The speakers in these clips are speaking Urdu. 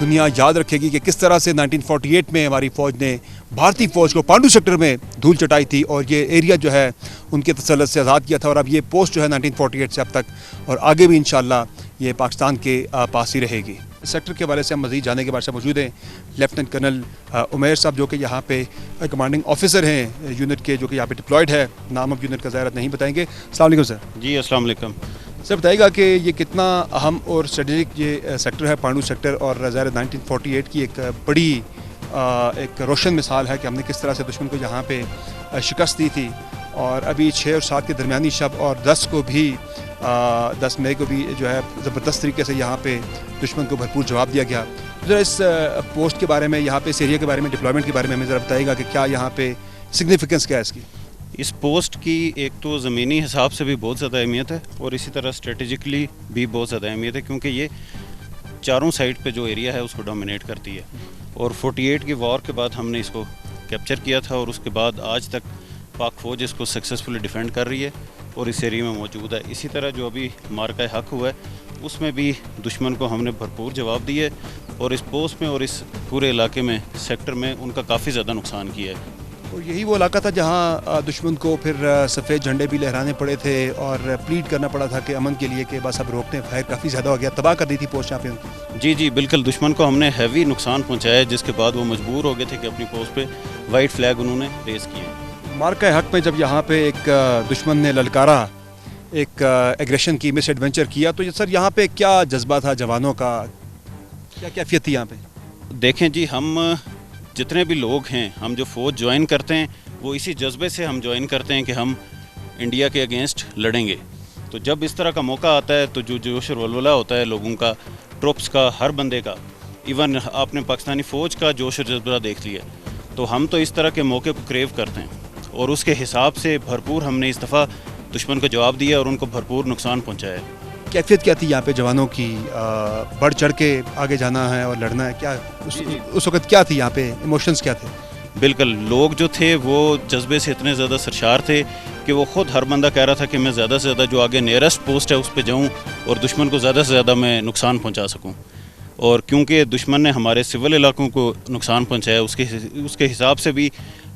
دنیا یاد رکھے گی کہ کس طرح سے 1948 میں ہماری فوج نے بھارتی فوج کو پانڈو سیکٹر میں دھول چٹائی تھی اور یہ ایریا جو ہے ان کے تسلط سے آزاد کیا تھا، اور اب یہ پوسٹ جو ہے 1948 سے اب تک اور آگے بھی انشاءاللہ یہ پاکستان کے پاس ہی رہے گی۔ سیکٹر کے بارے سے ہم مزید جاننے کے بعد سے موجود ہیں لیفٹیننٹ کرنل عمیر صاحب، جو کہ یہاں پہ کمانڈنگ آفیسر ہیں یونٹ کے، جو کہ یہاں پہ ڈپلائڈ ہے۔ نام اب یونٹ کا ظاہر نہیں بتائیں گے۔ السلام علیکم سر۔ جی السلام علیکم۔ سر بتائیے گا کہ یہ کتنا اہم اور اسٹریٹجک یہ سیکٹر ہے پانڈو سیکٹر، اور ظاہر 1948 کی ایک بڑی ایک روشن مثال ہے کہ ہم نے کس طرح سے دشمن کو یہاں پہ شکست دی تھی، اور ابھی 6 اور 7 کے درمیانی شب اور 10 کو بھی 10 مئی کو بھی جو ہے زبردست طریقے سے یہاں پہ دشمن کو بھرپور جواب دیا گیا۔ ذرا اس پوسٹ کے بارے میں، یہاں پہ اس ایریا کے بارے میں، ڈپلائمنٹ کے بارے میں ہمیں ذرا بتائیے گا کہ کیا یہاں پہ سگنیفیکنس کیا ہے اس کی؟ اس پوسٹ کی ایک تو زمینی حساب سے بھی بہت زیادہ اہمیت ہے، اور اسی طرح اسٹریٹجکلی بھی بہت زیادہ اہمیت ہے، کیونکہ یہ چاروں سائڈ پہ جو ایریا ہے اس کو ڈومینیٹ کرتی ہے، اور 48 کی وار کے بعد ہم نے اس کو کیپچر کیا تھا، اور اس کے بعد آج تک پاک فوج اس کو سکسیزفلی ڈیفینڈ کر رہی ہے اور اس ایریا میں موجود ہے۔ اسی طرح جو ابھی مارکہ حق ہوا ہے اس میں بھی دشمن کو ہم نے بھرپور جواب دیے، اور اس پوسٹ میں اور اس پورے علاقے میں سیکٹر میں ان کا کافی زیادہ نقصان کیا ہے۔ اور یہی وہ علاقہ تھا جہاں دشمن کو پھر سفید جھنڈے بھی لہرانے پڑے تھے اور پلیڈ کرنا پڑا تھا کہ امن کے لیے کہ بس اب روکتے ہیں، فائر کافی زیادہ ہو گیا، تباہ کر دی تھی پوسٹ یہاں پہ۔ جی بالکل، دشمن کو ہم نے ہیوی نقصان پہنچایا ہے، جس کے بعد وہ مجبور ہو گئے تھے کہ اپنی پوسٹ پہ وائٹ فلیگ انہوں نے ریز کیے۔ مارکہ حق میں جب یہاں پہ ایک دشمن نے للکارا، ایک ایگریشن کی، مس ایڈونچر کیا، تو سر یہاں پہ کیا جذبہ تھا جوانوں کا، کیا کیفیت تھی یہاں پہ؟ دیکھیں جی، ہم جتنے بھی لوگ ہیں، ہم جو فوج جوائن کرتے ہیں وہ اسی جذبے سے ہم جوائن کرتے ہیں کہ ہم انڈیا کے اگینسٹ لڑیں گے۔ تو جب اس طرح کا موقع آتا ہے تو جو جوش اور ولولہ ہوتا ہے لوگوں کا، ٹروپس کا، ہر بندے کا، ایون آپ نے پاکستانی فوج کا جوش اور جذبہ دیکھ لیا، تو ہم تو اس طرح کے موقع کو کریو کرتے ہیں، اور اس کے حساب سے بھرپور ہم نے اس دفعہ دشمن کو جواب دیا اور ان کو بھرپور نقصان پہنچایا ہے۔ کیفیت کیا تھی یہاں پہ جوانوں کی؟ بڑھ چڑھ کے آگے جانا ہے اور لڑنا ہے، کیا اس وقت کیا تھی یہاں پہ ایموشنز کیا تھے؟ بالکل، لوگ جو تھے وہ جذبے سے اتنے زیادہ سرشار تھے کہ وہ خود ہر بندہ کہہ رہا تھا کہ میں زیادہ سے زیادہ جو آگے نیئرسٹ پوسٹ ہے اس پہ جاؤں اور دشمن کو زیادہ سے زیادہ میں نقصان پہنچا سکوں، اور کیونکہ دشمن نے ہمارے سول علاقوں کو نقصان پہنچایا، اس کے حساب سے بھی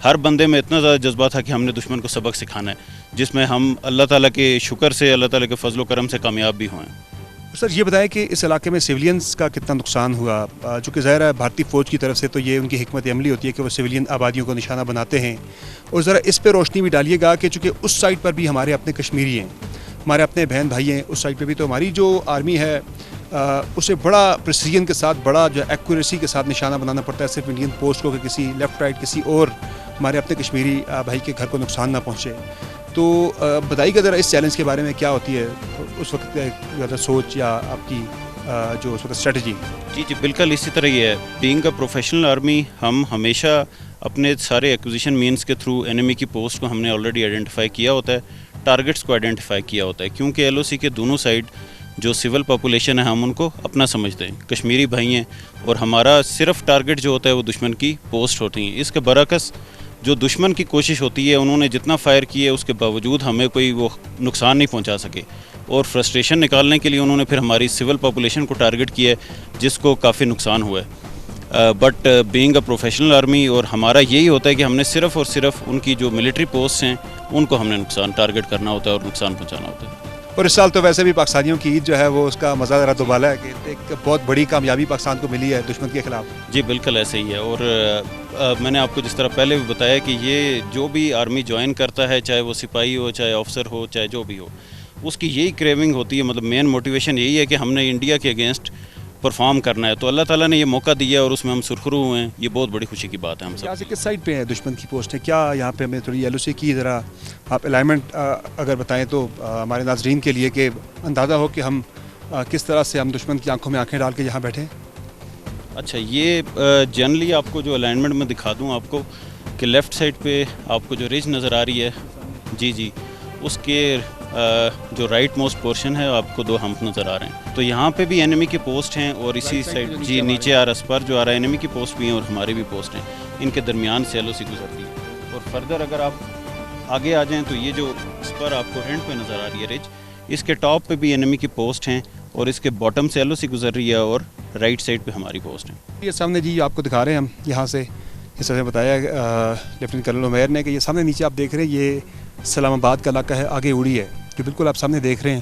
ہر بندے میں اتنا زیادہ جذبہ تھا کہ ہم نے دشمن کو سبق سکھانا ہے، جس میں ہم اللہ تعالیٰ کے شکر سے، اللہ تعالیٰ کے فضل و کرم سے کامیاب بھی ہوئے ہیں۔ سر یہ بتائیں کہ اس علاقے میں سویلینز کا کتنا نقصان ہوا؟ چونکہ ظاہر ہے بھارتی فوج کی طرف سے تو یہ ان کی حکمت عملی ہوتی ہے کہ وہ سویلین آبادیوں کو نشانہ بناتے ہیں، اور ذرا اس پہ روشنی بھی ڈالیے گا کہ چونکہ اس سائڈ پر بھی ہمارے اپنے کشمیری ہیں، ہمارے اپنے بہن بھائی ہیں، اس سائڈ پہ بھی، تو ہماری جو آرمی ہے اسے بڑا پریسیجن کے ساتھ، بڑا جو ایکوریسی کے ساتھ نشانہ بنانا پڑتا ہے صرف انڈین پوسٹ کو، کہ کسی لیفٹ رائٹ کسی اور ہمارے اپنے کشمیری بھائی کے گھر کو نقصان نہ پہنچے۔ تو بتائیے گا ذرا اس چیلنج کے بارے میں کیا ہوتی ہے اس وقت زیادہ سوچ یا آپ کی جو اس وقت اسٹریٹجی؟ جی بالکل اسی طرح ہی ہے۔ بینگ اے پروفیشنل آرمی، ہم ہمیشہ اپنے سارے ایکوزیشن مینس کے تھرو اینیمی کی پوسٹ کو ہم نے آلریڈی آئیڈینٹیفائی کیا ہوتا ہے، ٹارگٹس کو آئیڈینٹیفائی کیا ہوتا ہے، کیونکہ ایل او سی کے دونوں سائڈ جو سول پاپولیشن ہے ہم ان کو اپنا سمجھتے ہیں، کشمیری بھائی ہیں، اور ہمارا صرف ٹارگٹ جو ہوتا ہے وہ دشمن کی پوسٹ ہوتی ہیں۔ اس کے برعکس جو دشمن کی کوشش ہوتی ہے، انہوں نے جتنا فائر کیے اس کے باوجود ہمیں کوئی وہ نقصان نہیں پہنچا سکے، اور فرسٹریشن نکالنے کے لیے انہوں نے پھر ہماری سول پاپولیشن کو ٹارگٹ کیا ہے، جس کو کافی نقصان ہوا ہے۔ But being a professional army, اور ہمارا یہی ہوتا ہے کہ ہم نے صرف اور صرف ان کی جو ملٹری پوسٹ ہیں ان کو ہم نے نقصان ٹارگٹ کرنا ہوتا ہے اور نقصان پہنچانا ہوتا ہے۔ اور اس سال تو ویسے بھی پاکستانیوں کی عید جو ہے وہ اس کا مزہ ذرا دوبالا ہے کہ ایک بہت بڑی کامیابی پاکستان کو ملی ہے دشمن کے خلاف۔ جی بالکل ایسے ہی ہے، اور میں نے آپ کو جس طرح پہلے بھی بتایا کہ یہ جو بھی آرمی جوائن کرتا ہے، چاہے وہ سپاہی ہو، چاہے آفسر ہو، چاہے جو بھی ہو، اس کی یہی کریونگ ہوتی ہے، مطلب مین موٹیویشن یہی ہے کہ ہم نے انڈیا کے اگینسٹ پرفارم کرنا ہے۔ تو اللہ تعالیٰ نے یہ موقع دیا اور اس میں ہم سرخرو ہوئے ہیں، یہ بہت بڑی خوشی کی بات ہے ہم سب۔ یہاں سے کس سائڈ پہ ہے دشمن کی پوسٹ ہے؟ کیا یہاں پہ ہمیں تھوڑی ایل او سی کی ذرا آپ الائنمنٹ اگر بتائیں تو ہمارے ناظرین کے لیے کہ اندازہ ہو کہ ہم کس طرح سے ہم دشمن کی آنکھوں میں آنکھیں ڈال کے یہاں بیٹھے؟ اچھا، یہ جنرلی آپ کو جو الائنمنٹ میں دکھا دوں آپ کو کہ لیفٹ سائڈ پہ آپ کو جو رج نظر آ رہی ہے، جی اس کے جو رائٹ موسٹ پورشن ہے آپ کو 2 ہمپ نظر آ رہے ہیں، تو یہاں پہ بھی اینیمی کی پوسٹ ہیں، اور اسی سائڈ جی نیچے آ رہا اسپر جو آ رہا ہے اینیمی کی پوسٹ بھی ہیں اور ہماری بھی پوسٹ ہیں، ان کے درمیان سے ایل او سی گزرتی ہے۔ اور فردر اگر آپ آگے آ جائیں تو یہ جو اسپر آپ کو اینڈ پہ نظر آ رہی ہے رج، اس کے ٹاپ پہ بھی اینیمی کی پوسٹ ہیں، اور اس کے باٹم سے LOC گزر رہی ہے اور رائٹ سائڈ پہ ہماری پوسٹ ہے. یہ سامنے جی آپ کو دکھا رہے ہیں ہم یہاں سے، جس طرح بتایا لیفٹیننٹ کرنل عمیر نے کہ یہ سامنے نیچے آپ دیکھ رہے ہیں یہ اسلام آباد کا علاقہ ہے، آگے اڑی ہے جو بالکل آپ سامنے دیکھ رہے ہیں،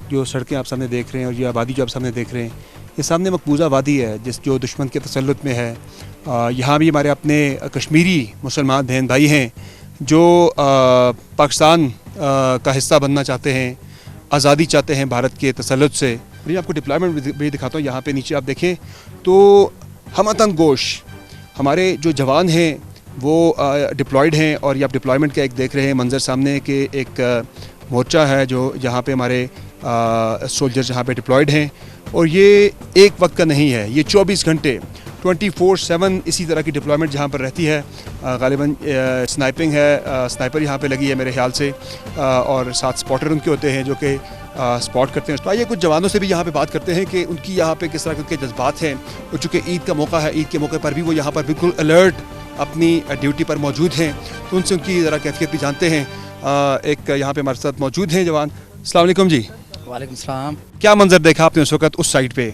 جو سڑکیں آپ سامنے دیکھ رہے ہیں اور یہ آبادی جو آپ سامنے دیکھ رہے ہیں، یہ سامنے مقبوضہ وادی ہے جو دشمن کے تسلط میں ہے. یہاں بھی ہمارے اپنے کشمیری مسلمان بہن بھائی ہیں جو پاکستان کا حصہ بننا چاہتے ہیں، آزادی چاہتے ہیں بھارت کے تسلط سے. میں آپ کو ڈپلائمنٹ بھی دکھاتا ہوں. یہاں پہ نیچے آپ دیکھیں تو ہمتن گوش ہمارے جو جوان ہیں وہ ڈپلائیڈ ہیں، اور یہ آپ ڈپلائمنٹ کا ایک دیکھ رہے ہیں منظر سامنے کہ ایک مورچہ ہے جو جہاں پہ ہمارے سولجر جہاں پہ ڈپلائیڈ ہیں، اور یہ ایک وقت کا نہیں ہے، یہ 24 گھنٹے 24/7 اسی طرح کی ڈپلائمنٹ جہاں پر رہتی ہے. غالباً سنائپنگ ہے، سنائپر یہاں پہ لگی ہے میرے خیال سے، اور ساتھ سپاٹر ان کے ہوتے ہیں جو کہ سپاٹ کرتے ہیں. تو آئیے کچھ جوانوں سے بھی یہاں پہ بات کرتے ہیں کہ ان کی یہاں پہ کس طرح کے جذبات ہیں. اور چونکہ عید کا موقع ہے، عید کے موقع پر بھی وہ یہاں پر بالکل الرٹ اپنی ڈیوٹی پر موجود ہیں، تو ان سے ان کی ذرا کیفیت بھی جانتے ہیں. ایک یہاں پہ ہمارے ساتھ موجود ہیں جوان. السلام علیکم جی. وعلیکم السلام. کیا منظر دیکھا آپ نے اس وقت اس سائڈ پہ؟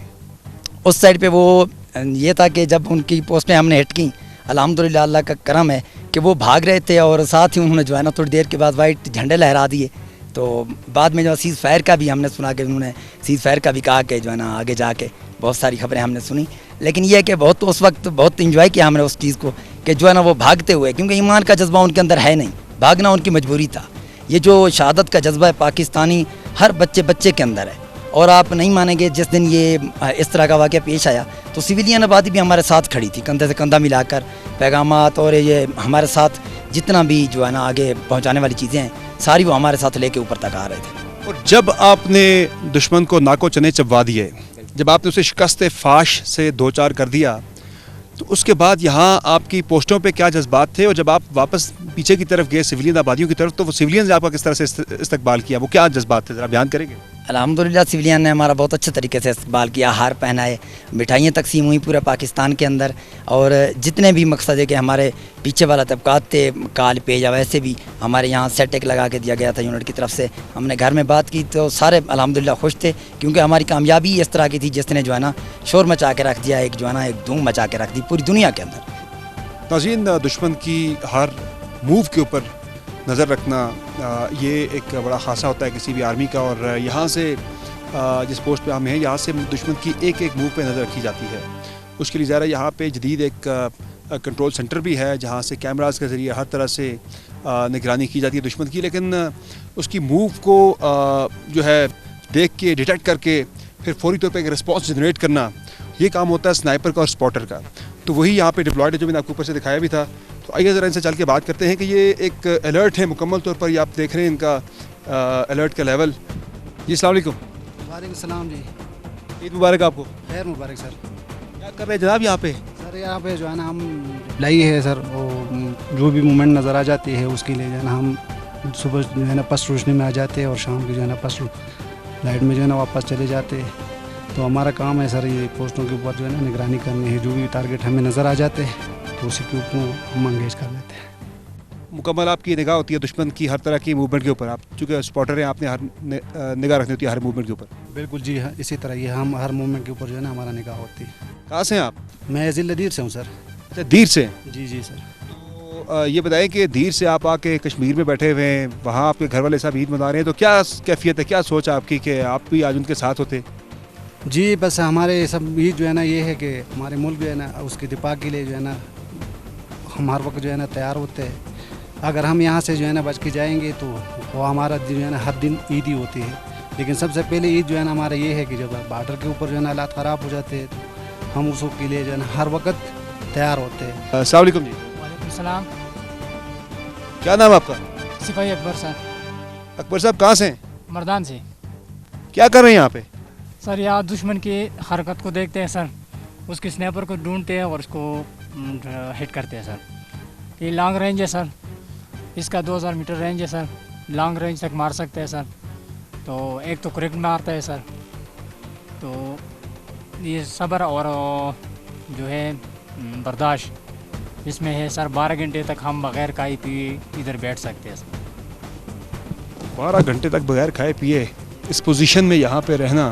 اس سائڈ پہ وہ یہ تھا کہ جب ان کی پوسٹیں ہم نے ہٹ کیں، الحمدللہ اللہ کا کرم ہے کہ وہ بھاگ رہے تھے، اور ساتھ ہی انہوں نے جو ہے نا تھوڑی دیر کے بعد وائٹ جھنڈے لہرا دیے. تو بعد میں جو سیز فائر کا بھی ہم نے سنا کہ انہوں نے سیز فائر کا بھی کہا کہ جو ہے نا آگے جا کے بہت ساری خبریں ہم نے سنی. لیکن یہ کہ بہت اس وقت بہت انجوائے کیا ہم نے اس چیز کو کہ جو ہے نا وہ بھاگتے ہوئے، کیونکہ ایمان کا جذبہ ان کے اندر ہے نہیں، بھاگنا ان کی مجبوری تھا. یہ جو شہادت کا جذبہ ہے پاکستانی ہر بچے کے اندر ہے. اور آپ نہیں مانیں گے جس دن یہ اس طرح کا واقعہ پیش آیا تو سویلین آبادی بھی ہمارے ساتھ کھڑی تھی، کندھے سے کندھا ملا کر پیغامات اور یہ ہمارے ساتھ جتنا بھی جو ہے نا آگے پہنچانے والی چیزیں ہیں ساری وہ ہمارے ساتھ لے کے اوپر تک آ رہے تھے. اور جب آپ نے دشمن کو ناکو چنے چبوا دیے، جب آپ نے اسے شکست فاش سے دو چار کر دیا، تو اس کے بعد یہاں آپ کی پوسٹوں پہ کیا جذبات تھے؟ اور جب آپ واپس پیچھے کی طرف گئے سویلین آبادیوں کی طرف، تو وہ سویلین نے آپ کا کس طرح سے استقبال کیا؟ وہ کیا جذبات تھے، ذرا بیان کریں گے؟ الحمدللہ سویلین نے ہمارا بہت اچھے طریقے سے استقبال کیا، ہار پہنائے، مٹھائیاں تقسیم ہوئی پورے پاکستان کے اندر. اور جتنے بھی مقصد ہے کہ ہمارے پیچھے والا طبقات تھے کال پہ یا ویسے بھی ہمارے یہاں سیٹ ایک لگا کے دیا گیا تھا یونٹ کی طرف سے. ہم نے گھر میں بات کی تو سارے الحمدللہ خوش تھے، کیونکہ ہماری کامیابی اس طرح کی تھی جس نے جو ہے نا شور مچا کے رکھ دیا، ایک جو ہے نا ایک دھوم مچا کے رکھ دی پوری دنیا کے اندر. ناظرین، دشمن کی ہر موو کے اوپر نظر رکھنا یہ ایک بڑا خاصہ ہوتا ہے کسی بھی آرمی کا. اور یہاں سے جس پوسٹ پہ ہم ہیں یہاں سے دشمن کی ایک موو پہ نظر رکھی جاتی ہے. اس کے لیے ظاہر یہاں پہ جدید ایک کنٹرول سینٹر بھی ہے جہاں سے کیمراز کے ذریعے ہر طرح سے نگرانی کی جاتی ہے دشمن کی. لیکن اس کی موو کو جو ہے دیکھ کے ڈیٹیکٹ کر کے پھر فوری طور پہ ایک رسپانس جنریٹ کرنا، یہ کام ہوتا ہے سنائپر کا اور سپاٹر کا. تو وہی یہاں پہ ڈپلائڈ ہے جو میں نے آپ کو اوپر سے دکھایا بھی تھا. تو آئیے ذرا ان سے چل کے بات کرتے ہیں کہ یہ ایک الرٹ ہے مکمل طور پر. یہ آپ دیکھ رہے ہیں ان کا الرٹ کا لیول. جی السلام علیکم. وعلیکم السلام جی. عید مبارک آپ کو. خیر مبارک سر. کیا کر رہے ہیں جناب یہاں پہ؟ سر یہاں پہ جو ہے نا ہم لائی ہے سر، وہ جو بھی مومنٹ نظر آ جاتی ہے اس کے لیے جو ہے نا ہم صبح جو ہے نا پس روشنی میں آ جاتے ہیں اور شام کی جو ہے نا پس لائٹ میں جو ہے نا واپس چلے جاتے ہیں. تو ہمارا کام ہے سر یہ پوسٹوں کے اوپر جو ہے نا نگرانی کرنی ہے. جو بھی ٹارگیٹ ہمیں نظر آ جاتے ہیں تو اسی کے اوپر ہم انگیج کر لیتے ہیں. مکمل آپ کی نگاہ ہوتی ہے دشمن کی ہر طرح کی موومنٹ کے اوپر. آپ چونکہ سپاٹر ہیں، آپ نے ہر نگاہ رکھنی ہوتی ہے ہر موومنٹ کے اوپر. بالکل جی ہاں، اسی طرح یہ ہم ہر مومنٹ کے اوپر جو ہے نا ہمارا نگاہ ہوتی ہے. کہاں سے ہیں آپ؟ میں ضلع دیر سے ہوں سر. اچھا، دیر سے ہیں. جی جی سر. تو یہ بتائیں کہ دیر سے آپ آ کے کشمیر میں بیٹھے ہوئے ہیں، وہاں آپ کے گھر والے صاحب عید منا رہے ہیں، تو کیا کیفیت ہے، کیا سوچ ہے آپ کی کہ آپ بھی آج ان کے ساتھ ہوتے؟ جی بس ہمارے سب عید جو ہے نا یہ ہے کہ ہمارے ملک جو ہے نا اس کے دفاع کے لیے جو ہے نا ہم ہر وقت جو ہے نا تیار ہوتے ہیں. اگر ہم یہاں سے جو ہے نا بچ کے جائیں گے تو وہ ہمارا جو ہے نا ہر دن عید ہی ہوتی ہے. لیکن سب سے پہلے عید جو ہے نا ہمارا یہ ہے کہ جب بارڈر کے اوپر جو ہے نا حالات خراب ہو جاتے ہیں تو ہم اس کے لیے جو ہے نا ہر وقت تیار ہوتے ہیں. السلام علیکم جی. وعلیکم السلام. کیا نام ہے آپ کا؟ سپاہی اکبر سر. اکبر صاحب کہاں سے ہیں؟ مردان سے. کیا کر رہے ہیں یہاں پہ؟ سر یہاں دشمن کی حرکت کو دیکھتے ہیں سر، اس کے سنیپر کو ڈھونڈتے ہیں اور اس کو ہٹ کرتے ہیں سر. یہ لانگ رینج ہے سر، اس کا 2000 میٹر رینج ہے سر، لانگ رینج تک مار سکتے ہیں سر. تو ایک تو کریکٹ مارتا ہے سر. تو یہ صبر اور جو ہے برداشت اس میں ہے سر. 12 گھنٹے تک ہم بغیر کھائے پیے ادھر بیٹھ سکتے ہیں سر. 12 گھنٹے تک بغیر کھائے پیے اس پوزیشن میں یہاں پہ رہنا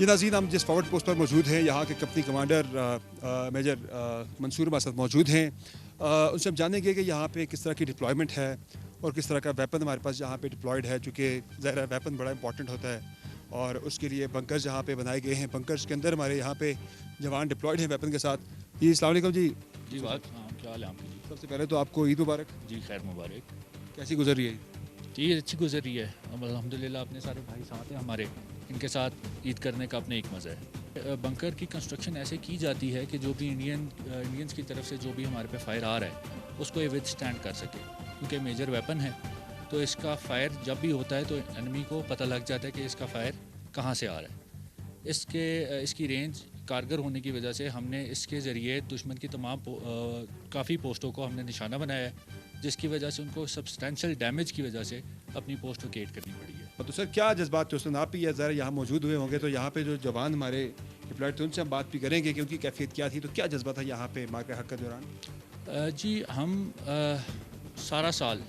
یہ ناظرین ہم جس فارورڈ پوسٹ پر موجود ہیں یہاں کے کمپنی کمانڈر میجر منصور ہمارے ساتھ موجود ہیں. ان سے ہم جانیں گے کہ یہاں پہ کس طرح کی ڈپلائمنٹ ہے اور کس طرح کا ویپن ہمارے پاس یہاں پہ ڈپلائڈ ہے, چونکہ ظاہر ویپن بڑا امپورٹنٹ ہوتا ہے اور اس کے لیے بنکرز یہاں پہ بنائے گئے ہیں. بنکرز کے اندر ہمارے یہاں پہ جوان ڈپلائڈ ہیں ویپن کے ساتھ. جی السلام علیکم جی. جی بات ہاں کیا حال ہے آپ کی؟ سب سے پہلے تو آپ کو عید مبارک. جی خیر مبارک. کیسی گزر رہی ہے؟ عید اچھی گزر رہی ہے. اب الحمدللہ اپنے سارے بھائی ساتھ ہیں ہمارے, ان کے ساتھ عید کرنے کا اپنے ایک مزہ ہے. بنکر کی کنسٹرکشن ایسے کی جاتی ہے کہ جو بھی انڈینز کی طرف سے جو بھی ہمارے پہ فائر آ رہا ہے اس کو یہ ود اسٹینڈ کر سکے, کیونکہ میجر ویپن ہے تو اس کا فائر جب بھی ہوتا ہے تو انیمی کو پتہ لگ جاتا ہے کہ اس کا فائر کہاں سے آ رہا ہے. اس کی رینج کارگر ہونے کی وجہ سے ہم نے اس کے ذریعے دشمن کی تمام کافی پوسٹوں کو ہم نے نشانہ بنایا ہے, جس کی وجہ سے ان کو سبسٹینشیل ڈیمیج کی وجہ سے اپنی پوسٹ ویکیٹ کرنی پڑی ہے. تو سر کیا جذبات تھے اس دن؟ آپ بھی ظاہر یہاں موجود ہوئے ہوں گے, تو یہاں پہ جو جوان ہمارے ڈپلائڈ تھے ان سے ہم بات بھی کریں گے کہ ان کی کیفیت کیا تھی, تو کیا جذبہ تھا یہاں پہ مارکہ حق کے دوران؟ جی ہم سارا سال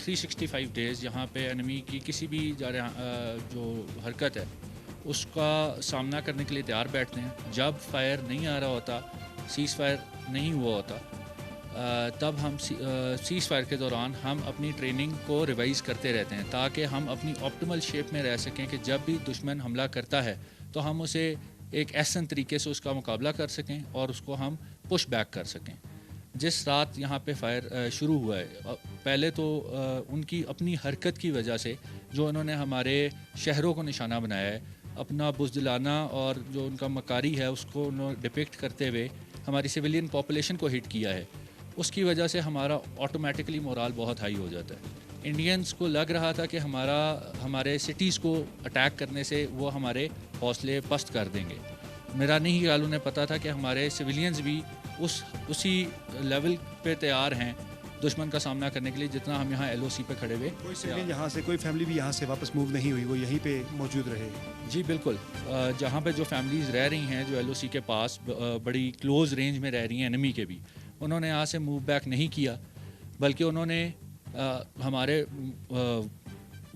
365 ڈیز یہاں پہ انیمی کی کسی بھی جو حرکت ہے اس کا سامنا کرنے کے لیے تیار بیٹھتے ہیں. جب فائر نہیں آ رہا ہوتا, سیز فائر نہیں ہوا ہوتا, تب ہم سیز فائر کے دوران ہم اپنی ٹریننگ کو ریوائز کرتے رہتے ہیں تاکہ ہم اپنی آپٹیمل شیپ میں رہ سکیں کہ جب بھی دشمن حملہ کرتا ہے تو ہم اسے ایک احسن طریقے سے اس کا مقابلہ کر سکیں اور اس کو ہم پش بیک کر سکیں. جس رات یہاں پہ فائر شروع ہوا ہے, پہلے تو ان کی اپنی حرکت کی وجہ سے جو انہوں نے ہمارے شہروں کو نشانہ بنایا ہے, اپنا بزدلانہ اور جو ان کا مکاری ہے اس کو انہوں ڈپکٹ کرتے ہوئے ہماری سویلین پاپولیشن کو ہٹ کیا ہے, اس کی وجہ سے ہمارا آٹومیٹکلی مورال بہت ہائی ہو جاتا ہے. انڈینز کو لگ رہا تھا کہ ہمارے سٹیز کو اٹیک کرنے سے وہ ہمارے حوصلے پست کر دیں گے. میرا نہیں خیال انہیں پتہ تھا کہ ہمارے سویلینز بھی اسی لیول پہ تیار ہیں دشمن کا سامنا کرنے کے لیے جتنا ہم یہاں ایل او سی پہ کھڑے ہوئے. کوئی سویلین یہاں سے, کوئی فیملی بھی یہاں سے واپس موو نہیں ہوئی, وہ یہیں پہ موجود رہے؟ جی بالکل. جہاں پہ جو فیملیز رہ رہی ہیں جو ایل او سی کے پاس بڑی کلوز رینج میں رہ رہی ہیں انیمی کے بھی, انہوں نے یہاں سے موو بیک نہیں کیا, بلکہ انہوں نے ہمارے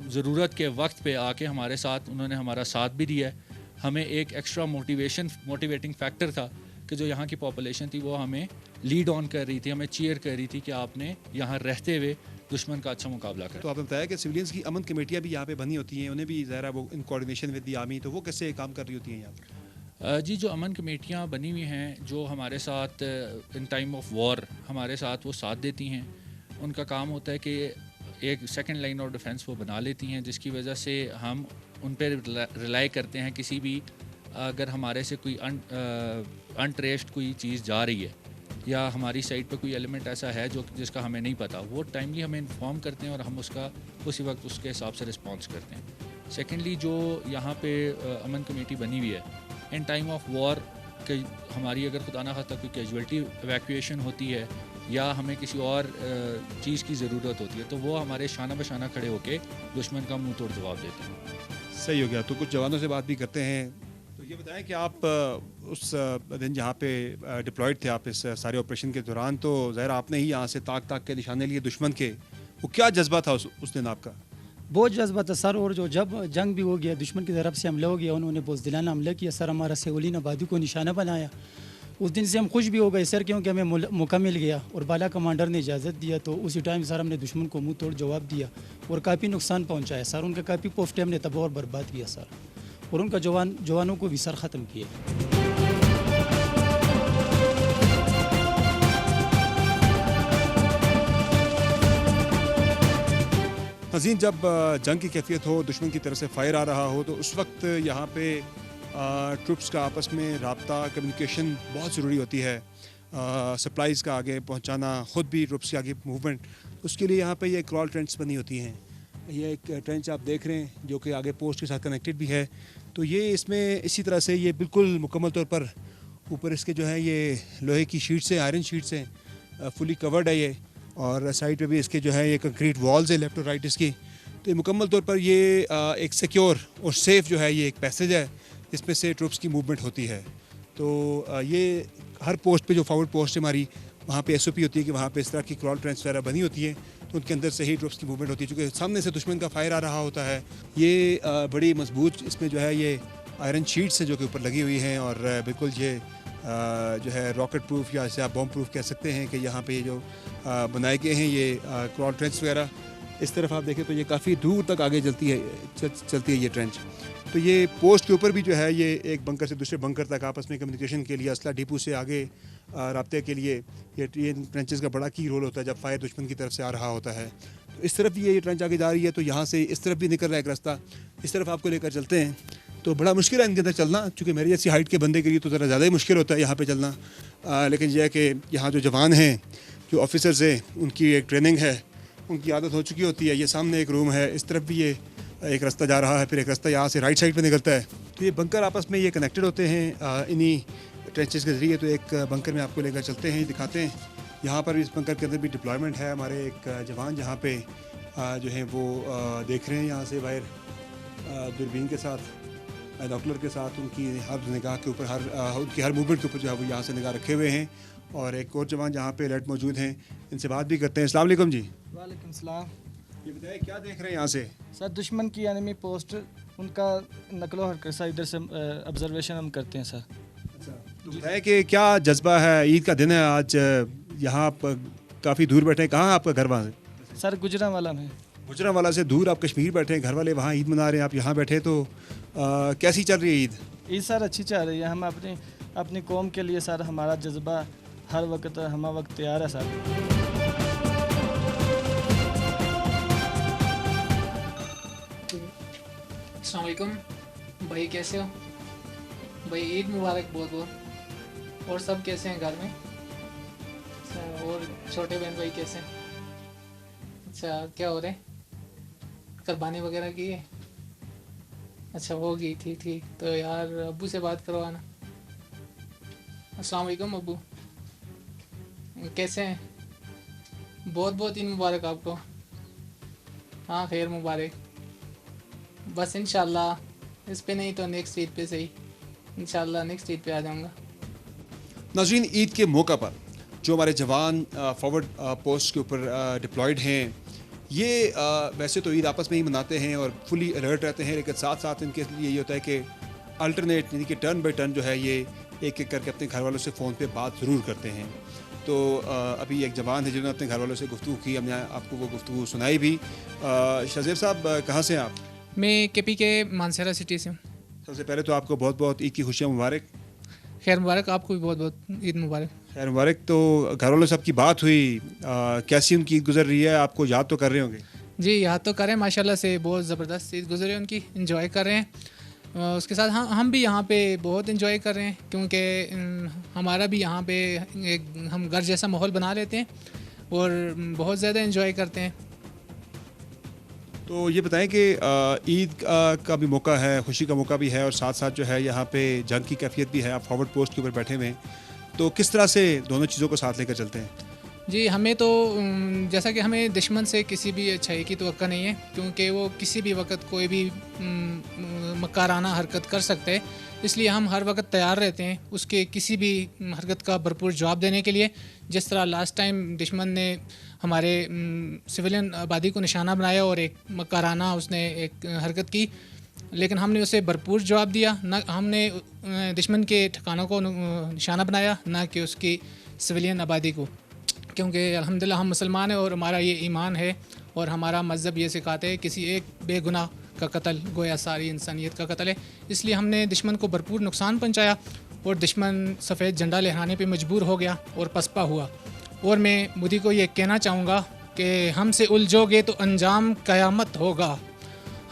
ضرورت کے وقت پہ آ کے ہمارے ساتھ انہوں نے ہمارا ساتھ بھی دیا ہے. ہمیں ایک ایکسٹرا موٹیویٹنگ فیکٹر تھا کہ جو یہاں کی پاپولیشن تھی وہ ہمیں لیڈ آن کر رہی تھی, ہمیں چیئر کر رہی تھی کہ آپ نے یہاں رہتے ہوئے دشمن کا اچھا مقابلہ کرا. تو آپ نے بتایا کہ سویلینز کی امن کمیٹیاں بھی یہاں پہ بنی ہوتی ہیں, انہیں بھی ظاہر ہے وہ ان کوآرڈینیشن ود دی آرمی, تو وہ کیسے کام کر رہی ہوتی ہیں یہاں پہ؟ جی جو امن کمیٹیاں بنی ہوئی ہیں جو ہمارے ساتھ ان ٹائم آف وار ہمارے ساتھ وہ ساتھ دیتی ہیں, ان کا کام ہوتا ہے کہ ایک سیکنڈ لائن آف ڈیفنس وہ بنا لیتی ہیں, جس کی وجہ سے ہم ان پہ ریلائی کرتے ہیں. کسی بھی اگر ہمارے سے کوئی انٹریسڈ کوئی چیز جا رہی ہے یا ہماری سائٹ پہ کوئی ایلیمنٹ ایسا ہے جس کا ہمیں نہیں پتہ, وہ ٹائملی ہمیں انفارم کرتے ہیں اور ہم اسی وقت اس کے حساب سے رسپانس کرتے ہیں. سیکنڈلی جو یہاں پہ امن کمیٹی بنی ہوئی ہے, ان ٹائم آف وار کہ ہماری اگر خدا نخواستہ کوئی کیجویلٹی ایویکویشن ہوتی ہے یا ہمیں کسی اور چیز کی ضرورت ہوتی ہے تو وہ ہمارے شانہ بشانہ کھڑے ہو کے دشمن کا منہ توڑ جواب دیتے ہیں. صحیح ہو گیا. تو کچھ جوانوں سے بات بھی کرتے ہیں. تو یہ بتائیں کہ آپ اس دن جہاں پہ ڈپلائڈ تھے آپ اس سارے آپریشن کے دوران, تو ظاہر آپ نے ہی یہاں سے تاک کے نشانے لیے دشمن کے, وہ کیا جذبہ تھا اس دن آپ کا؟ بہت جذبہ تھا سر, اور جب جنگ بھی ہو گیا, دشمن کی طرف سے حملہ ہو گیا, انہوں نے بزدلانہ حملہ کیا سر, ہمارا سیولین آبادی کو نشانہ بنایا. اس دن سے ہم خوش بھی ہو گئے سر, کیونکہ ہمیں موقع مل گیا اور بالا کمانڈر نے اجازت دیا, تو اسی ٹائم سر ہم نے دشمن کو منہ توڑ جواب دیا اور کافی نقصان پہنچایا سر. ان کے کافی پوسٹیں ہم نے تباہ اور برباد کیا سر, اور ان کا جوانوں کو بھی سر ختم کیا. ناظرین, جب جنگ کی کیفیت ہو, دشمن کی طرف سے فائر آ رہا ہو, تو اس وقت یہاں پہ ٹروپس کا آپس میں رابطہ, کمیونیکیشن بہت ضروری ہوتی ہے. سپلائیز کا آگے پہنچانا, خود بھی ٹروپس کے آگے موومنٹ, اس کے لیے یہاں پہ یہ کرال ٹرینچ بنی ہوتی ہیں. یہ ایک ٹرینچ آپ دیکھ رہے ہیں جو کہ آگے پوسٹ کے ساتھ کنیکٹڈ بھی ہے. تو یہ اس میں اسی طرح سے یہ بالکل مکمل طور پر اوپر اس کے جو ہے یہ لوہے کی شیٹس ہیں, آئرن شیٹس ہیں, فلی کورڈ ہے یہ, اور سائڈ پہ بھی اس کے جو ہے یہ کنکریٹ والز ہے لیفٹ اور رائٹ اس کی. تو یہ مکمل طور پر یہ ایک سیکیور اور سیف جو ہے یہ ایک پیسیج ہے جس میں سے ٹروپس کی موومنٹ ہوتی ہے. تو یہ ہر پوسٹ پہ جو فارورڈ پوسٹ ہے ہماری, وہاں پہ ایس او پی ہوتی ہے کہ وہاں پہ اس طرح کی کرال ٹرینچ وغیرہ بنی ہوتی ہے, تو ان کے اندر سے ہی ٹروپس کی موومنٹ ہوتی ہے. چونکہ سامنے سے دشمن کا فائر آ رہا ہوتا ہے, یہ بڑی مضبوط اس میں جو ہے یہ آئرن شیٹس ہیں جو کہ اوپر لگی ہوئی ہیں, اور بالکل یہ جو ہے راکٹ پروف یا اسے آپ بم پروف کہہ سکتے ہیں کہ یہاں پہ یہ جو بنائے گئے ہیں یہ کراؤڈ ٹرینچ وغیرہ. اس طرف آپ دیکھیں تو یہ کافی دور تک آگے چلتی ہے یہ ٹرینچ. تو یہ پوسٹ کے اوپر بھی جو ہے یہ ایک بنکر سے دوسرے بنکر تک آپس میں کمیونیکیشن کے لیے, اسلحہ ڈپو سے آگے رابطے کے لیے یہ ٹرینچز کا بڑا کی رول ہوتا ہے جب فائر دشمن کی طرف سے آ رہا ہوتا ہے. تو اس طرف بھی یہ ٹرینچ آگے جا رہی ہے, تو یہاں سے اس طرف بھی نکل رہا ہے ایک راستہ. اس طرف آپ کو لے کر چلتے ہیں تو بڑا مشکل ہے ان کے اندر چلنا, چونکہ میری جیسی ہائٹ کے بندے کے لیے تو ذرا زیادہ ہی مشکل ہوتا ہے یہاں پہ چلنا. لیکن یہ ہے کہ یہاں جو جوان ہیں, جو آفیسرز ہیں, ان کی ایک ٹریننگ ہے, ان کی عادت ہو چکی ہوتی ہے. یہ سامنے ایک روم ہے, اس طرف بھی یہ ایک راستہ جا رہا ہے, پھر ایک راستہ یہاں سے رائٹ سائڈ پہ نکلتا ہے. تو یہ بنکر آپس میں یہ کنیکٹڈ ہوتے ہیں انہی ٹرینچز کے ذریعے. تو ایک بنکر میں آپ کو لے کر چلتے ہیں, دکھاتے ہیں. یہاں پر اس بنکر کے اندر بھی ڈپلائمنٹ ہے. ہمارے ایک جوان جہاں پہ جو ہیں وہ دیکھ رہے ہیں یہاں سے باہر دوربین کے ساتھ, ڈاکٹر کے ساتھ, ان کی ہر نگاہ کے اوپر, ان کی ہر موومنٹ کے اوپر جو ہے وہ یہاں سے نگاہ رکھے ہوئے ہیں. اور ایک اور جوان جہاں پہ الرٹ موجود ہیں, ان سے بات بھی کرتے ہیں. السلام علیکم جی. وعلیکم السلام. یہ بتائیں کیا دیکھ رہے ہیں یہاں سے؟ سر دشمن کی انیمی پوسٹ, ان کا نقل و حرکت سا ادھر سے آبزرویشن ہم کرتے ہیں سر. اچھا, تو بتائیں کہ کیا جذبہ ہے, عید کا دن ہے آج, یہاں آپ کافی دور بیٹھے ہیں. کہاں آپ کا گھر وہاں سے؟ سر گجرانوالہ میں. گجرانوالہ سے دور آپ کشمیر بیٹھے ہیں, گھر والے وہاں عید منا رہے ہیں, آپ یہاں بیٹھے. تو کیسی چل رہی ہے عید؟ عید سر اچھی چل رہی ہے. ہم اپنی قوم کے لیے سر ہمارا جذبہ ہر وقت ہمہ وقت تیار ہے سر. السلام علیکم بھائی, کیسے ہو بھائی؟ عید مبارک بہت بہت. اور سب کیسے ہیں گھر میں؟ اچھا, اور چھوٹے بہن بھائی کیسے ہیں؟ اچھا, کیا ہو رہے ہیں؟ قربانی وغیرہ کی ہے؟ اچھا ہوگی, ٹھیک ٹھیک. تو یار ابو سے بات کروانا. السلام علیکم ابو, کیسے ہیں؟ بہت بہت عید مبارک آپ کو. ہاں خیر مبارک. بس انشاءاللہ اس پہ نہیں تو نیکسٹ عید پہ صحیح, انشاءاللہ نیکسٹ عید پہ آ جاؤں گا. ناظرین, عید کے موقع پر جو ہمارے جوان فارورڈ پوسٹ کے اوپر ڈپلائڈ ہیں, یہ ویسے تو عید آپس میں ہی مناتے ہیں اور فلی الرٹ رہتے ہیں, لیکن ساتھ ساتھ ان کے لیے یہ ہوتا ہے کہ الٹرنیٹ یعنی کہ ٹرن بائی ٹرن جو ہے یہ ایک ایک کر کے اپنے گھر والوں سے فون پہ بات ضرور کرتے ہیں. تو ابھی ایک جوان ہے جنہوں نے اپنے گھر والوں سے گفتگو کی, ہم نے آپ کو وہ گفتگو سنائی بھی. شہزیب صاحب کہاں سے ہیں آپ؟ میں کے پی کے مانسہرہ سٹی سے ہوں. سب سے پہلے تو آپ کو بہت بہت عید کی خوشیاں مبارک. خیر مبارک, آپ کو بھی بہت بہت عید مبارک. خیر مبارک. تو گھر والوں سے آپ کی بات ہوئی, کیسی ان کی عید گزر رہی ہے؟ آپ کو یاد تو کر رہے ہوں گے. جی یاد تو کریں, ماشاءاللہ سے بہت زبردست عید گزرے ان کی, انجوائے کر رہے ہیں. اس کے ساتھ ہم بھی یہاں پہ بہت انجوائے کر رہے ہیں, کیونکہ ہمارا بھی یہاں پہ ہم گھر جیسا ماحول بنا لیتے ہیں اور بہت زیادہ انجوائے کرتے ہیں. تو یہ بتائیں کہ عید کا بھی موقع ہے, خوشی کا موقع بھی ہے, اور ساتھ ساتھ جو ہے یہاں پہ جنگ کی کیفیت بھی ہے. آپ فارورڈ پوسٹ کے اوپر بیٹھے ہوئے ہیں, تو کس طرح سے دونوں چیزوں کو ساتھ لے کر چلتے ہیں؟ جی ہمیں تو جیسا کہ ہمیں دشمن سے کسی بھی اچھائی کی توقع نہیں ہے, کیونکہ وہ کسی بھی وقت کوئی بھی مکارانہ حرکت کر سکتے ہیں. اس لیے ہم ہر وقت تیار رہتے ہیں اس کے کسی بھی حرکت کا بھرپور جواب دینے کے لیے. جس طرح لاسٹ ٹائم دشمن نے ہمارے سویلین آبادی کو نشانہ بنایا اور ایک مکارانہ اس نے ایک حرکت کی, لیکن ہم نے اسے بھرپور جواب دیا. نہ ہم نے دشمن کے ٹھکانوں کو نشانہ بنایا, نہ کہ اس کی سویلین آبادی کو, کیونکہ الحمدللہ ہم مسلمان ہیں اور ہمارا یہ ایمان ہے اور ہمارا مذہب یہ سکھاتے ہیں کسی ایک بے گناہ کا قتل گویا ساری انسانیت کا قتل ہے. اس لیے ہم نے دشمن کو بھرپور نقصان پہنچایا اور دشمن سفید جھنڈا لہرانے پہ مجبور ہو گیا اور پسپا ہوا. اور میں مودی کو یہ کہنا چاہوں گا کہ ہم سے الجھو گے تو انجام قیامت ہوگا,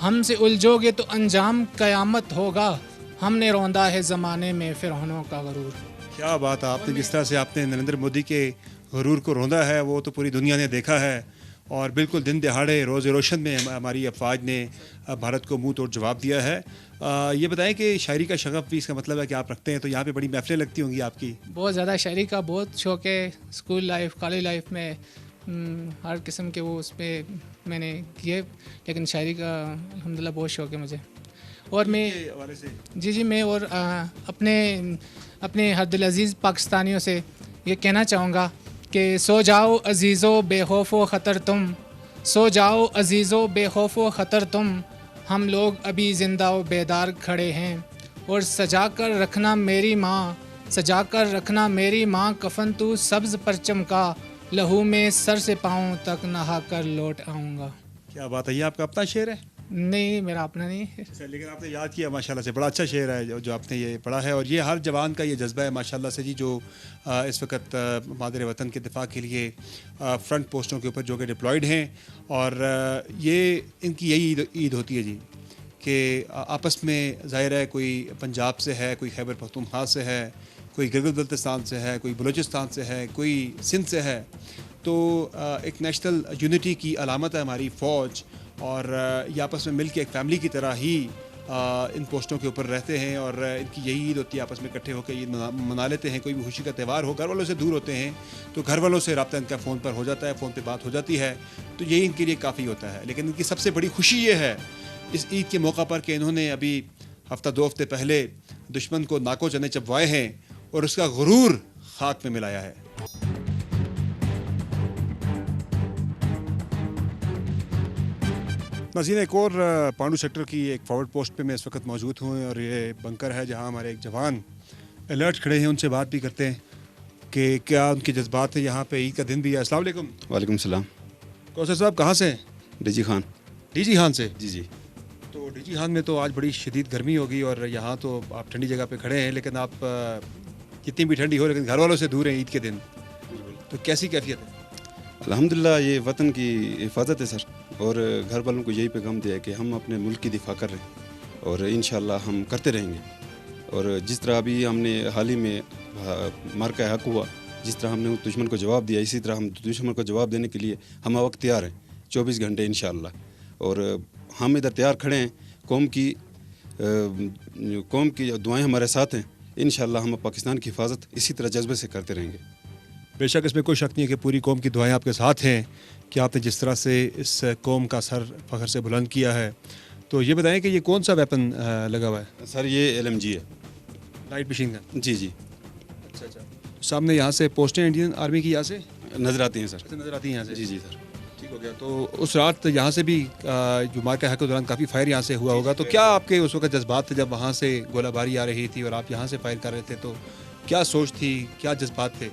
ہم سے الجھو گے تو انجام قیامت ہوگا, ہم نے روندا ہے زمانے میں فرعونوں کا غرور. کیا بات ہے, آپ نے جس طرح سے آپ نے نریندر مودی کے غرور کو روندا ہے وہ تو پوری دنیا نے دیکھا ہے, اور بالکل دن دہاڑے روز روشن میں ہماری افواج نے بھارت کو منہ توڑ جواب دیا ہے. یہ بتائیں کہ شاعری کا شغف بھی اس کا مطلب ہے کہ آپ رکھتے ہیں, تو یہاں پہ بڑی محفلیں لگتی ہوں گی آپ کی. بہت زیادہ شاعری کا بہت شوق ہے. اسکول لائف کالج لائف میں ہر قسم کے وہ اس پہ میں نے کیے, لیکن شاعری کا الحمدللہ بہت شوق ہے مجھے. اور میں جی میں اور اپنے حد العزیز پاکستانیوں سے یہ کہنا چاہوں گا کہ سو جاؤ عزیزو بے خوف و خطر تم, سو جاؤ عزیزو بے خوف و خطر تم, ہم لوگ ابھی زندہ و بیدار کھڑے ہیں, اور سجا کر رکھنا میری ماں، سجا کر رکھنا میری ماں، کفن تو سبز پرچم کا، لہو میں سر سے پاؤں تک نہا کر لوٹ آؤں گا۔ کیا بات ہے، یہ آپ کا اپنا شعر ہے؟ نہیں، میرا اپنا نہیں ہے، لیکن آپ نے یاد کیا ماشاءاللہ سے، بڑا اچھا شعر ہے جو آپ نے یہ پڑھا ہے، اور یہ ہر جوان کا یہ جذبہ ہے ماشاءاللہ سے جی، جو اس وقت مادر وطن کے دفاع کے لیے فرنٹ پوسٹوں کے اوپر جو کہ ڈپلائیڈ ہیں، اور یہ ان کی یہی عید ہوتی ہے جی، کہ آپس میں ظاہر ہے کوئی پنجاب سے ہے، کوئی خیبر پختونخوا سے ہے، کوئی گلگت بلتستان سے ہے، کوئی بلوچستان سے ہے، کوئی سندھ سے ہے، تو ایک نیشنل یونٹی کی علامت ہے ہماری فوج، اور یہ آپس میں مل کے ایک فیملی کی طرح ہی ان پوسٹوں کے اوپر رہتے ہیں، اور ان کی یہی عید ہوتی ہے، آپس میں اکٹھے ہو کے عید منا لیتے ہیں۔ کوئی بھی خوشی کا تہوار ہو، گھر والوں سے دور ہوتے ہیں تو گھر والوں سے رابطہ ان کا فون پر ہو جاتا ہے، فون پہ بات ہو جاتی ہے، تو یہی ان کے لیے کافی ہوتا ہے۔ لیکن ان کی سب سے بڑی خوشی یہ ہے اس عید کے موقع پر کہ انہوں نے ابھی ہفتہ دو ہفتے پہلے دشمن کو ناکو چنے چبوائے ہیں اور اس کا غرور خاک میں ملایا ہے۔ ناظرین، ایک اور پانڈو سیکٹر کی ایک فارورڈ پوسٹ پہ میں اس وقت موجود ہوں، اور یہ بنکر ہے جہاں ہمارے ایک جوان الرٹ کھڑے ہیں، ان سے بات بھی کرتے ہیں کہ کیا ان کے جذبات ہیں۔ یہاں پہ عید کا دن بھی ہے۔ السلام علیکم۔ وعلیکم السلام۔ کوثر صاحب کہاں سے ہیں؟ D G Khan. D G Khan سے؟ جی جی۔ تو ڈی جی خان میں تو آج بڑی شدید گرمی ہوگی، اور یہاں تو آپ ٹھنڈی جگہ پہ کھڑے ہیں، لیکن آپ کتنی بھی ٹھنڈی ہو لیکن گھر والوں سے دور ہیں عید کے دن، تو کیسی کیفیت ہے؟ الحمدللہ یہ وطن کی حفاظت ہے سر، اور گھر والوں کو یہی پیغام دیا ہے کہ ہم اپنے ملک کی دفاع کر رہے ہیں، اور انشاءاللہ ہم کرتے رہیں گے۔ اور جس طرح ابھی ہم نے حال ہی میں مارکہ حق ہوا، جس طرح ہم نے دشمن کو جواب دیا، اسی طرح ہم دشمن کو جواب دینے کے لیے ہم وقت تیار ہیں 24 گھنٹے انشاءاللہ۔ اور ہم ادھر تیار کھڑے ہیں، قوم کی دعائیں ہمارے ساتھ ہیں، انشاءاللہ ہم پاکستان کی حفاظت اسی طرح جذبے سے کرتے رہیں گے۔ بے شک اس میں کوئی شک نہیں ہے کہ پوری قوم کی دعائیں آپ کے ساتھ ہیں، کہ آپ نے جس طرح سے اس قوم کا سر فخر سے بلند کیا ہے۔ تو یہ بتائیں کہ یہ کون سا ویپن لگا ہوا ہے؟ سر یہ LMG ہے، لائٹ مشین گن۔ جی جی۔ اچھا اچھا، سامنے یہاں سے پوسٹیں انڈین آرمی کی یہاں سے نظر آتی ہیں سر؟ نظر آتی ہیں یہاں سے؟ جی جی سر۔ ٹھیک ہو گیا۔ تو اس رات یہاں سے بھی جو مارکہ حق کے دوران کافی فائر یہاں سے ہوا ہوگا، تو کیا آپ کے اس وقت جذبات تھے جب وہاں سے گولہ باری آ رہی تھی اور آپ یہاں سے فائر کر رہے تھے، تو کیا سوچ تھی، کیا جذبات تھے؟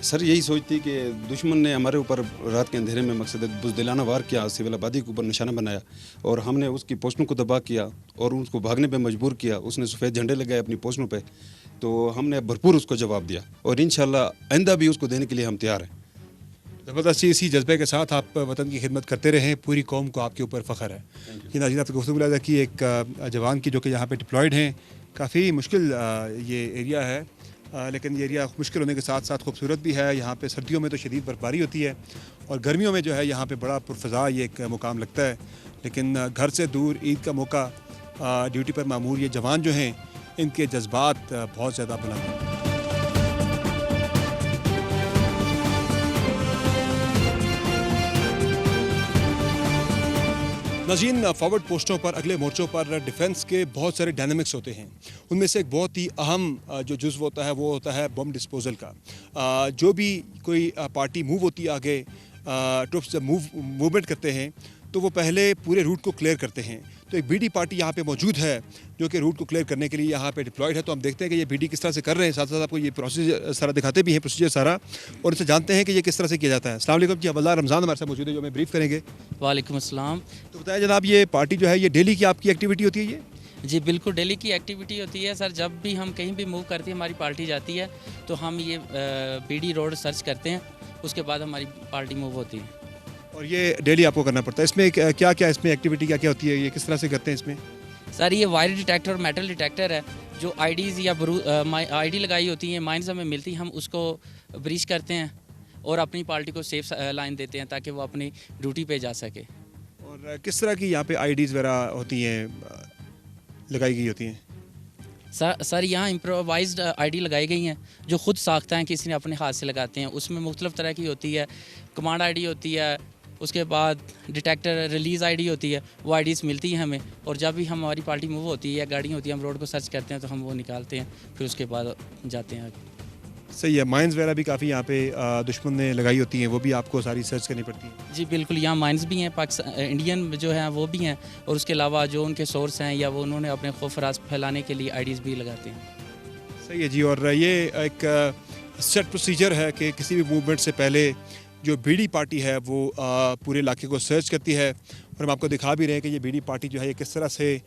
سر یہی سوچ تھی کہ دشمن نے ہمارے اوپر رات کے اندھیرے میں مقصد بزدلانہ وار کیا، سول آبادی کے اوپر نشانہ بنایا، اور ہم نے اس کی پوسٹوں کو تباہ کیا اور اس کو بھاگنے پہ مجبور کیا۔ اس نے سفید جھنڈے لگائے اپنی پوسٹوں پہ، تو ہم نے بھرپور اس کو جواب دیا، اور انشاءاللہ آئندہ بھی اس کو دینے کے لیے ہم تیار ہیں۔ زبردست، اسی جذبے کے ساتھ آپ وطن کی خدمت کرتے رہیں، پوری قوم کو آپ کے اوپر فخر ہے۔ یہ ناظرین، آپ کو گفتگو ملاحظہ کی ایک جوان کی جو کہ یہاں پہ ڈپلائیڈ ہیں۔ کافی مشکل یہ ایریا ہے، لیکن یہ ایریا مشکل ہونے کے ساتھ ساتھ خوبصورت بھی ہے۔ یہاں پہ سردیوں میں تو شدید برفباری ہوتی ہے، اور گرمیوں میں جو ہے یہاں پہ بڑا پرفضا یہ ایک مقام لگتا ہے، لیکن گھر سے دور عید کا موقع ڈیوٹی پر مامور یہ جوان جو ہیں، ان کے جذبات بہت زیادہ بلند ہیں۔ ناظرین، فارورڈ پوسٹوں پر، اگلے مورچوں پر ڈیفنس کے بہت سارے ڈائنامکس ہوتے ہیں۔ ان میں سے ایک بہت ہی اہم جو جزو ہوتا ہے وہ ہوتا ہے بم ڈسپوزل کا۔ جو بھی کوئی پارٹی موو ہوتی ہے آگے، ٹروپس جب موومنٹ کرتے ہیں تو وہ پہلے پورے روٹ کو کلیئر کرتے ہیں۔ تو ایک BD پارٹی یہاں پہ موجود ہے جو کہ روٹ کو کلیئر کرنے کے لیے یہاں پہ ڈپلائیڈ ہے۔ تو ہم دیکھتے ہیں کہ یہ BD کس طرح سے کر رہے ہیں، ساتھ ساتھ آپ کو یہ پروسیجر سارا دکھاتے بھی ہیں، پروسیجر سارا، اور اسے جانتے ہیں کہ یہ کس طرح سے کیا جاتا ہے۔ السلام علیکم جی، حوالدار رمضان ہمارے ساتھ موجود ہے جو ہمیں بریف کریں گے۔ وعلیکم السلام۔ تو بتائیں جناب، یہ پارٹی جو ہے یہ ڈیلی کی آپ کی ایکٹیویٹی ہوتی ہے؟ یہ جی بالکل ڈیلی کی ایکٹیویٹی ہوتی ہے سر۔ جب بھی ہم کہیں بھی موو کرتے ہیں، ہماری پارٹی جاتی ہے تو ہم یہ BD روڈ سرچ کرتے ہیں، اس کے بعد ہماری پارٹی موو ہوتی ہے۔ اور یہ ڈیلی آپ کو کرنا پڑتا ہے؟ اس میں کیا کیا اس میں ایکٹیویٹی کیا کیا ہوتی ہے، یہ کس طرح سے کرتے ہیں اس میں؟ سر یہ وائر ڈیٹیکٹر اور میٹل ڈیٹیکٹر ہے، جو IDs یا ID لگائی ہوتی ہیں، مائنز ہمیں ملتی ہیں، ہم اس کو بریچ کرتے ہیں اور اپنی پارٹی کو سیف لائن دیتے ہیں تاکہ وہ اپنی ڈیوٹی پہ جا سکے۔ اور کس طرح کی یہاں پہ IDs وغیرہ ہوتی ہیں، لگائی گئی ہوتی ہیں؟ سر یہاں امپرووائزڈ ID لگائی گئی ہیں جو خود ساختہ ہیں، کسی نے اپنے ہاتھ سے لگاتے ہیں۔ اس میں مختلف طرح کی ہوتی ہے، کمانڈ ID ہوتی ہے، اس کے بعد ڈیٹیکٹر ریلیز ID ہوتی ہے، وہ IDs ملتی ہیں ہمیں، اور جب بھی ہماری پارٹی موو ہوتی ہے یا گاڑیاں ہوتی ہیں، ہم روڈ کو سرچ کرتے ہیں تو ہم وہ نکالتے ہیں، پھر اس کے بعد جاتے ہیں آگے۔ صحیح ہے. مائنز وغیرہ بھی کافی یہاں پہ دشمن نے لگائی ہوتی ہیں, وہ بھی آپ کو ساری سرچ کرنی پڑتی ہیں؟ جی بالکل, یہاں مائنز بھی ہیں, انڈین جو ہیں وہ بھی ہیں, اور اس کے علاوہ جو ان کے سورس ہیں یا وہ انہوں نے اپنے خوف راز پھیلانے کے لیے آئی ڈیز بھی لگاتے ہیں. صحیح ہے جی. اور یہ ایک سیٹ پروسیجر ہے کہ کسی بھی موومنٹ سے پہلے جو بی ڈی پارٹی ہے وہ پورے علاقے کو سرچ کرتی ہے, اور ہم آپ کو دکھا بھی رہے ہیں کہ یہ بی ڈی پارٹی جو ہے یہ کس طرح سے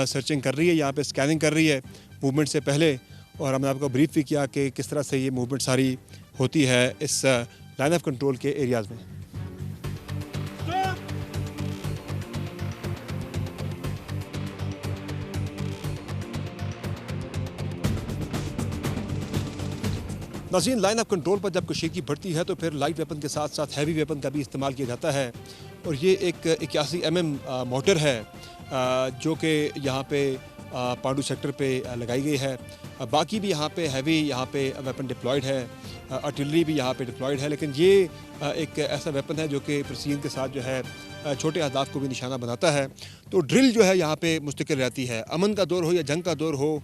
سرچنگ کر رہی ہے, یہاں پہ اسکیننگ کر رہی ہے موومنٹ سے پہلے. اور ہم نے آپ کو بریف بھی کیا کہ کس طرح سے یہ موومنٹ ساری ہوتی ہے اس لائن آف کنٹرول کے ایریاز میں. ناظرین, لائن آف کنٹرول پر جب کشیدگی بڑھتی ہے تو پھر لائٹ ویپن کے ساتھ ساتھ ہیوی ویپن کا بھی استعمال کیا جاتا ہے, اور یہ ایک 81 mm موٹر ہے جو کہ یہاں پہ پانڈو سیکٹر پہ لگائی گئی ہے. باقی بھی یہاں پہ ہیوی یہاں پہ ویپن ڈپلائڈ ہے, آرٹلری بھی یہاں پہ ڈپلائڈ ہے, لیکن یہ ایک ایسا ویپن ہے جو کہ پرسین کے ساتھ جو ہے چھوٹے اہداف کو بھی نشانہ بناتا ہے. تو ڈرل جو ہے یہاں پہ مستقل رہتی ہے. امن کا دور ہو یا جنگ کا دور ہو,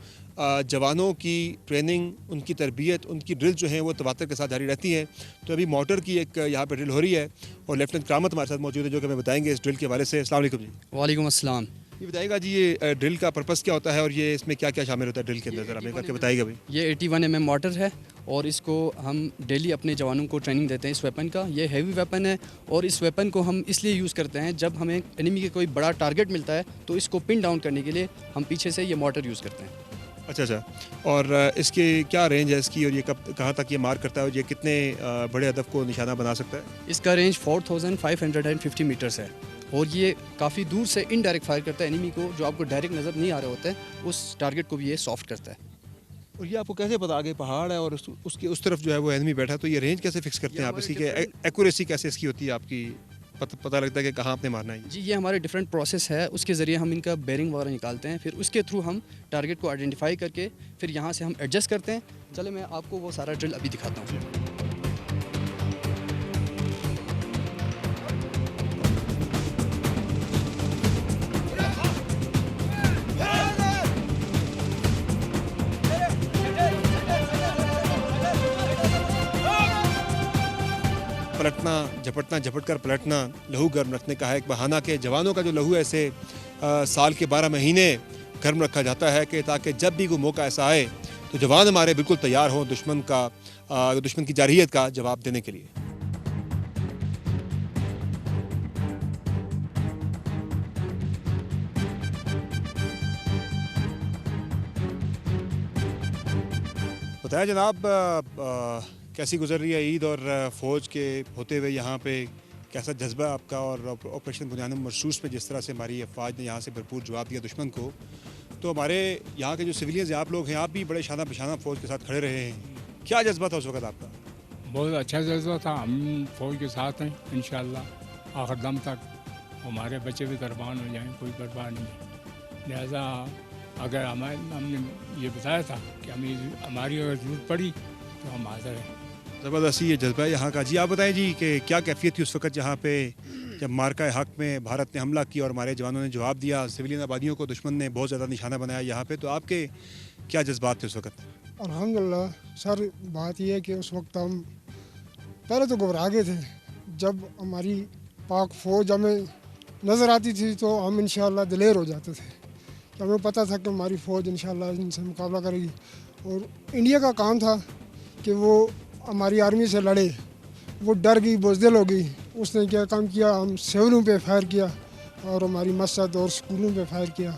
جوانوں کی ٹریننگ, ان کی تربیت, ان کی ڈرل جو ہیں وہ تواتر کے ساتھ جاری رہتی ہیں. تو ابھی موٹر کی ایک یہاں پہ ڈرل ہو رہی ہے, اور لیفٹنٹ کرامت ہمارے ساتھ موجود ہے جو کہ ہمیں بتائیں گے اس ڈرل کے حوالے سے. السلام علیکم جی. وعلیکم السلام. یہ بتائیے گا جی یہ ڈرل کا پرپس کیا ہوتا ہے, اور یہ اس میں کیا کیا شامل ہوتا ہے ڈرل کے اندر, ذرا ہمیں کر کے بتائیے گا بھائی. یہ 81 mm موٹر ہے, اور اس کو ہم ڈیلی اپنے جوانوں کو ٹریننگ دیتے ہیں اس ویپن کا. یہ ہیوی ویپن ہے, اور اس ویپن کو ہم اس لیے یوز کرتے ہیں جب ہمیں انیمی کے کوئی بڑا ٹارگٹ ملتا ہے تو اس کو پن ڈاؤن کرنے کے لیے ہم پیچھے سے یہ موٹر یوز کرتے ہیں. اچھا, اور اس کی کیا رینج ہے اس کی, اور یہ کہاں تک یہ مار کرتا ہے, اور یہ کتنے بڑے ہدف کو نشانہ بنا سکتا ہے؟ اس کا رینج 4550 میٹرز ہے, اور یہ کافی دور سے انڈائریکٹ فائر کرتا ہے انیمی کو, جو آپ کو ڈائریکٹ نظر نہیں آ رہا ہوتا ہے, اس ٹارگٹ کو بھی یہ سافٹ کرتا ہے. اور یہ آپ کو کیسے پتا, آگے پہاڑ ہے اور اس کی اس طرف جو ہے وہ انیمی بیٹھا ہے, تو یہ رینج کیسے فکس کرتے ہیں آپ اس کی, کہ ایکوریسی کیسے اس کی ہوتی ہے, آپ کی پتہ لگتا ہے کہ کہاں آپ نے مارنا ہے؟ جی یہ ہمارے ڈفرینٹ پروسیس ہے, اس کے ذریعے ہم ان کا بیرنگ وغیرہ نکالتے ہیں, پھر اس کے تھرو ہم ٹارگٹ کو آئیڈینٹیفائی کر کے پھر یہاں سے ہم ایڈجسٹ کرتے ہیں. چلے میں آپ کو وہ سارا ڈرل ابھی دکھاتا ہوں. پلٹنا, جھپٹنا, جھپٹ کر پلٹنا, لہو گرم رکھنے کا ہے ایک بہانہ, کہ جوانوں کا جو لہو ایسے سال کے 12 مہینے گرم رکھا جاتا ہے کہ تاکہ جب بھی کوئی موقع ایسا آئے تو جوان ہمارے بالکل تیار ہوں دشمن کی جارحیت کا جواب دینے کے لیے. بتایا جناب, کیسی گزر رہی ہے عید, اور فوج کے ہوتے ہوئے یہاں پہ کیسا جذبہ آپ کا, اور آپریشن بنیاد مرصوص میں جس طرح سے ہماری افواج نے یہاں سے بھرپور جواب دیا دشمن کو, تو ہمارے یہاں کے جو سویلینز ہیں آپ لوگ ہیں, آپ بھی بڑے شانہ بشانہ فوج کے ساتھ کھڑے رہے ہیں, کیا جذبہ تھا اس وقت آپ کا؟ بہت اچھا جذبہ تھا, ہم فوج کے ساتھ ہیں انشاءاللہ آخر دم تک. ہمارے بچے بھی قربان ہو جائیں, کوئی پرواہ نہیں. لہٰذا اگر ہم نے یہ بتایا تھا کہ ہماری اگر ضرورت پڑی تو ہم حاضر ہیں. زبردستی یہ جذبہ ہے یہاں کا. جی آپ بتائیں جی کہ کیا کیفیت تھی اس وقت جہاں پہ جب مارکہ حق میں بھارت نے حملہ کیا اور ہمارے جوانوں نے جواب دیا, سویلین آبادیوں کو دشمن نے بہت زیادہ نشانہ بنایا یہاں پہ, تو آپ کے کیا جذبات تھے اس وقت؟ الحمدللہ سر, بات یہ ہے کہ اس وقت ہم پہلے تو گھبرا گئے تھے. جب ہماری پاک فوج ہمیں نظر آتی تھی تو ہم انشاءاللہ دلیر ہو جاتے تھے, کہ ہمیں پتہ تھا کہ ہماری فوج انشاءاللہ ان سے مقابلہ کرے گی. اور انڈیا کا کام تھا کہ وہ ہماری آرمی سے لڑے, وہ ڈر گئی, بزدل ہو گئی. اس نے کیا کام کیا, ہم سیولوں پہ فائر کیا اور ہماری مسجد اور سکولوں پہ فائر کیا.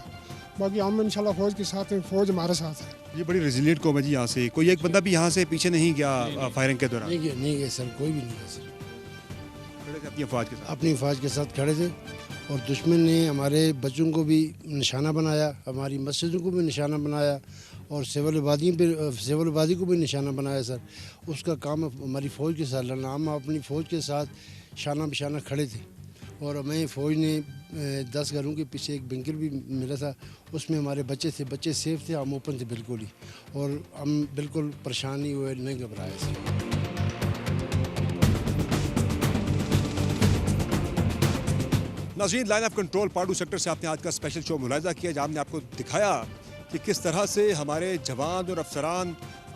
باقی ہم انشاءاللہ فوج کے ساتھ ہیں, فوج ہمارے ساتھ ہے. یہ بڑی ریزیلینٹ قوم ہے جی. یہاں سے کوئی ایک بندہ بھی یہاں سے پیچھے نہیں گیا فائرنگ کے دوران؟ نہیں گیا سر, کوئی بھی نہیں گیا سر. کھڑے تھے اپنی افواج کے ساتھ, اپنی افواج کے ساتھ کھڑے تھے, اور دشمن نے ہمارے بچوں کو بھی نشانہ بنایا, ہماری مسجدوں کو بھی نشانہ بنایا, اور سول آبادی کو بھی نشانہ بنایا سر. اس کا کام ہماری فوج کے ساتھ لڑنا. ہم اپنی فوج کے ساتھ شانہ بشانہ کھڑے تھے, اور ہمیں فوج نے 10 گھروں کے پیچھے ایک بنکر بھی ملا تھا, اس میں ہمارے بچے تھے, بچے سیف تھے, ہم اوپن تھے بالکل ہی, اور ہم بالکل پریشانی ہوئے, نہیں گھبرائے سر. ناظرین, line of control Pandu sector سے آپ نے آج کا اسپیشل شو ملاحظہ کیا, جہاں ہم نے آپ کو دکھایا کہ کس طرح سے ہمارے جوان اور افسران